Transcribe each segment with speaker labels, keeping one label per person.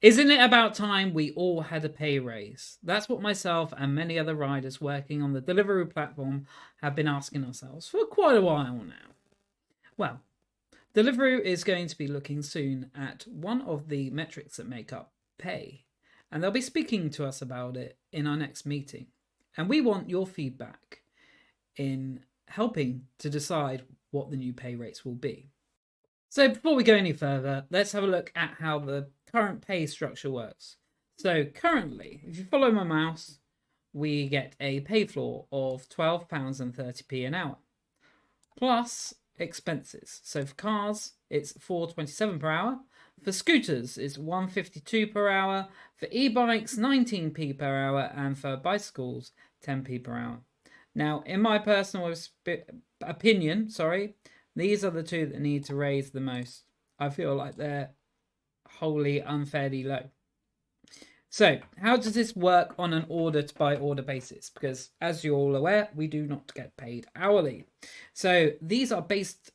Speaker 1: Isn't it about time we all had a pay raise? That's what myself and many other riders working on the Deliveroo platform have been asking ourselves for quite a while now. Well, Deliveroo is going to be looking soon at one of the metrics that make up pay, and they'll be speaking to us about it in our next meeting. And we want your feedback in helping to decide what the new pay rates will be. So before we go any further, let's have a look at how the current pay structure works. So currently, if you follow my mouse, we get a pay floor of £12.30 an hour, plus expenses. So for cars, it's £4.27 per hour. For scooters, it's £1.52 per hour. For e-bikes, 19p per hour. And for bicycles, 10p per hour. Now, in my personal opinion, these are the two that need to raise the most. I feel like they're wholly unfairly low. So, how does this work on an order-by-order basis? Because, as you're all aware, we do not get paid hourly. So, these are based.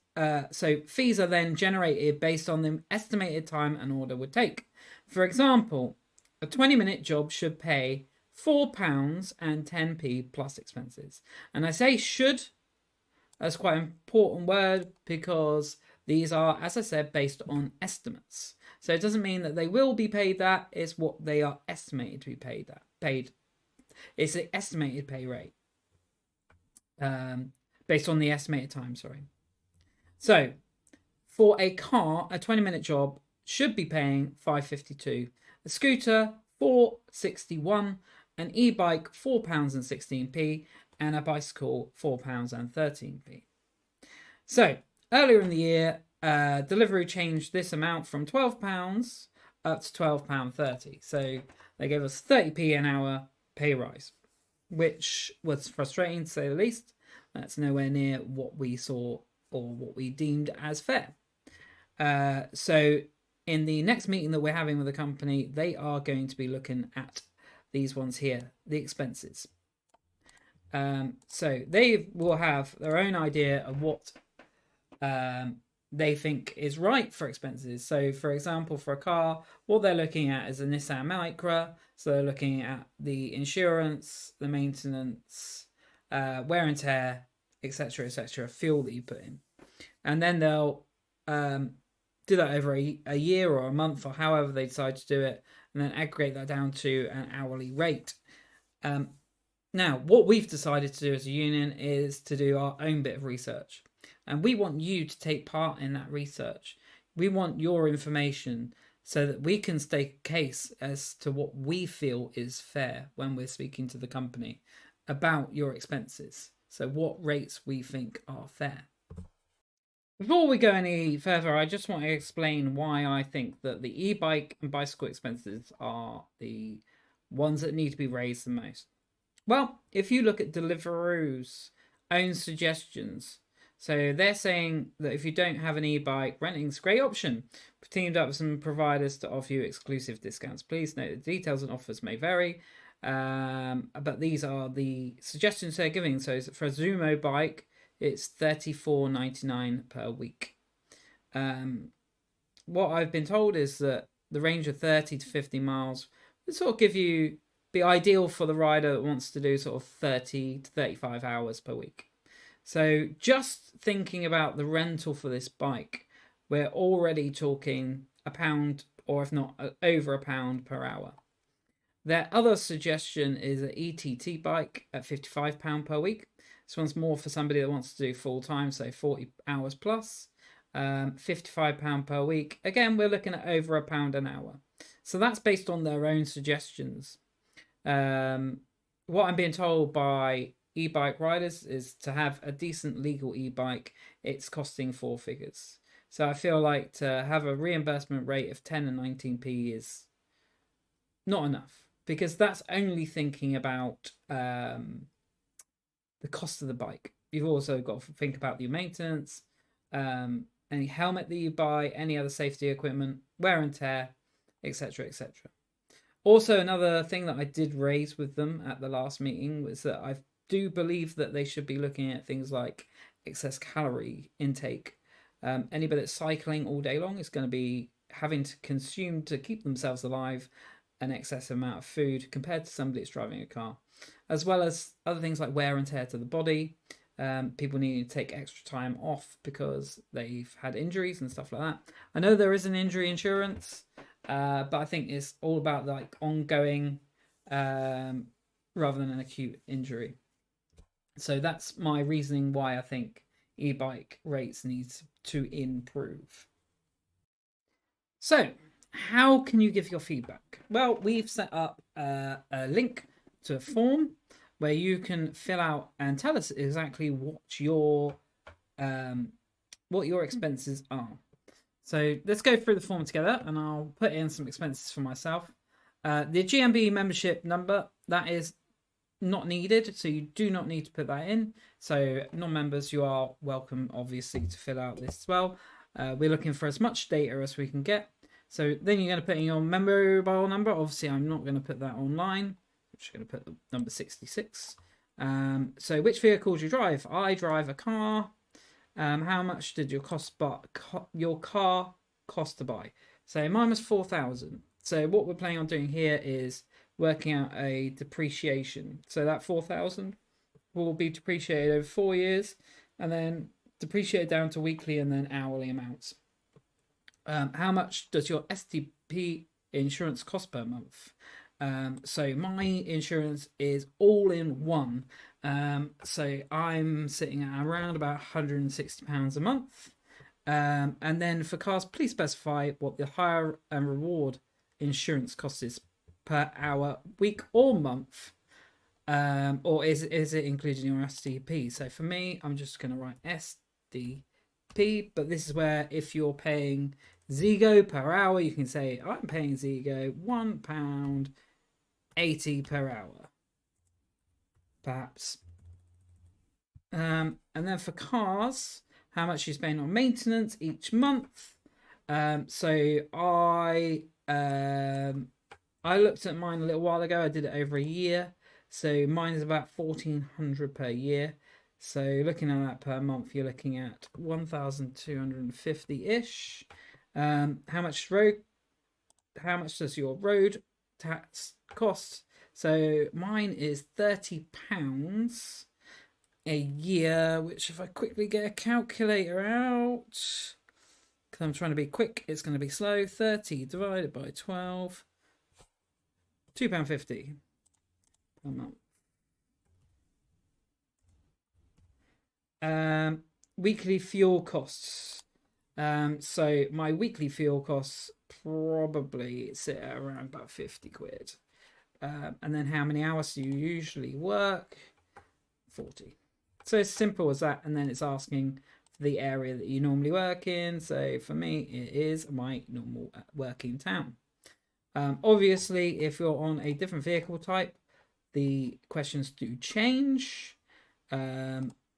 Speaker 1: So, fees are then generated based on the estimated time an order would take. For example, a 20-minute job should pay £4.10 plus expenses. And I say should. That's quite an important word because these are, as I said, based on estimates. So it doesn't mean that they will be paid that. It's what they are estimated to be paid. It's the estimated pay rate based on the estimated time. So for a car, a 20-minute job should be paying £5.52. A scooter, £4.61. An e-bike, £4.16. And a bicycle, £4.13. So, earlier in the year, Deliveroo changed this amount from £12 up to £12.30. So, they gave us 30p an hour pay rise, which was frustrating to say the least. That's nowhere near what we saw or what we deemed as fair. So, in the next meeting that we're having with the company, they are going to be looking at these ones here, the expenses. So they will have their own idea of what they think is right for expenses. So, for example, for a car, what they're looking at is a Nissan Micra. So they're looking at the insurance, the maintenance, wear and tear, etc., fuel that you put in. And then they'll do that over a year or a month or however they decide to do it, and then aggregate that down to an hourly rate. Now, what we've decided to do as a union is to do our own bit of research. And we want you to take part in that research. We want your information so that we can state a case as to what we feel is fair when we're speaking to the company about your expenses. So what rates we think are fair. Before we go any further, I just want to explain why I think that the e-bike and bicycle expenses are the ones that need to be raised the most. Well, if you look at Deliveroo's own suggestions, so they're saying that if you don't have an e-bike, renting's a great option. We've teamed up with some providers to offer you exclusive discounts. Please note the details and offers may vary, but these are the suggestions they're giving. So for a Zumo bike, it's $34.99 per week. What I've been told is that the range of 30 to 50 miles would sort of be ideal for the rider that wants to do sort of 30 to 35 hours per week. So just thinking about the rental for this bike, we're already talking £1 or if not over £1 per hour. Their other suggestion is an ETT bike at £55 per week. This one's more for somebody that wants to do full time, so 40 hours plus. £55 per week. Again, we're looking at over £1 an hour. So that's based on their own suggestions. What I'm being told by e-bike riders is to have a decent legal e-bike, it's costing 4 figures. So I feel like to have a reimbursement rate of 10 and 19p is not enough, because that's only thinking about the cost of the bike. You've also got to think about your maintenance, any helmet that you buy, any other safety equipment, wear and tear, etc. Also, another thing that I did raise with them at the last meeting was that I do believe that they should be looking at things like excess calorie intake. Anybody that's cycling all day long is going to be having to consume to keep themselves alive an excessive amount of food compared to somebody that's driving a car, as well as other things like wear and tear to the body. People need to take extra time off because they've had injuries and stuff like that. I know there is an injury insurance, but I think it's all about like ongoing rather than an acute injury. So that's my reasoning why I think e-bike rates need to improve. So, how can you give your feedback? Well, we've set up a link to a form where you can fill out and tell us exactly what your expenses are. So let's go through the form together, and I'll put in some expenses for myself. The GMB membership number, that is not needed, so you do not need to put that in. So non-members, you are welcome, obviously, to fill out this as well. We're looking for as much data as we can get. So then you're going to put in your mobile number. Obviously, I'm not going to put that online. I'm just going to put the number 66. So which vehicle do you drive? I drive a car. How much did your car cost to buy? So mine was 4,000. So what we're planning on doing here is working out a depreciation. So that 4,000 will be depreciated over 4 years, and then depreciated down to weekly and then hourly amounts. How much does your STP insurance cost per month? So my insurance is all in one. So I'm sitting at around about £160 a month. And then for cars, please specify what the hire and reward insurance cost is per hour, week, or month. Or is it included in your STP? So for me, I'm just going to write STP, but this is where if you're paying Zego per hour, you can say I'm paying Zego £1.80 per hour, perhaps. And then for cars, how much you spend on maintenance each month. So I looked at mine a little while ago. I did it over a year. So mine is about £1,400 per year. So looking at that per month, you're looking at 1,250-ish. How much does your road tax cost? So mine is £30 a year, which if I quickly get a calculator out, because I'm trying to be quick, it's going to be slow. 30 divided by 12, £2.50 per month. Weekly fuel costs. So my weekly fuel costs probably sit at around about 50 quid. And then how many hours do you usually work? 40. So it's simple as that. And then it's asking for the area that you normally work in. So for me, it is my normal working town. Obviously, if you're on a different vehicle type, the questions do change.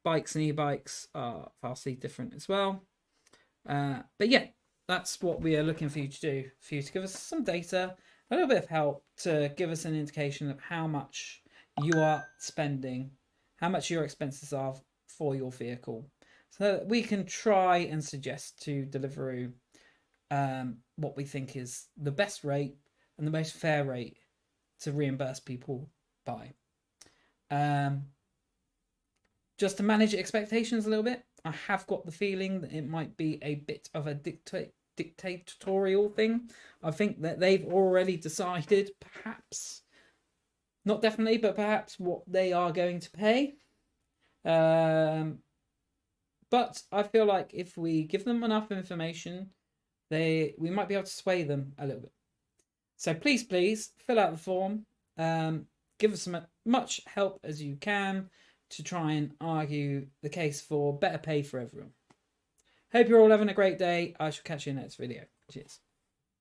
Speaker 1: Bikes and e-bikes are vastly different as well. But yeah, that's what we are looking for you to do, for you to give us some data, a little bit of help to give us an indication of how much you are spending, how much your expenses are for your vehicle, so that we can try and suggest to Deliveroo what we think is the best rate and the most fair rate to reimburse people by. Just to manage expectations a little bit, I have got the feeling that it might be a bit of a dictatorial thing. I think that they've already decided, perhaps, not definitely, but perhaps what they are going to pay. But I feel like if we give them enough information, we might be able to sway them a little bit. So please fill out the form. Give us as much help as you can to try and argue the case for better pay for everyone. Hope you're all having a great day. I shall catch you in the next video. Cheers.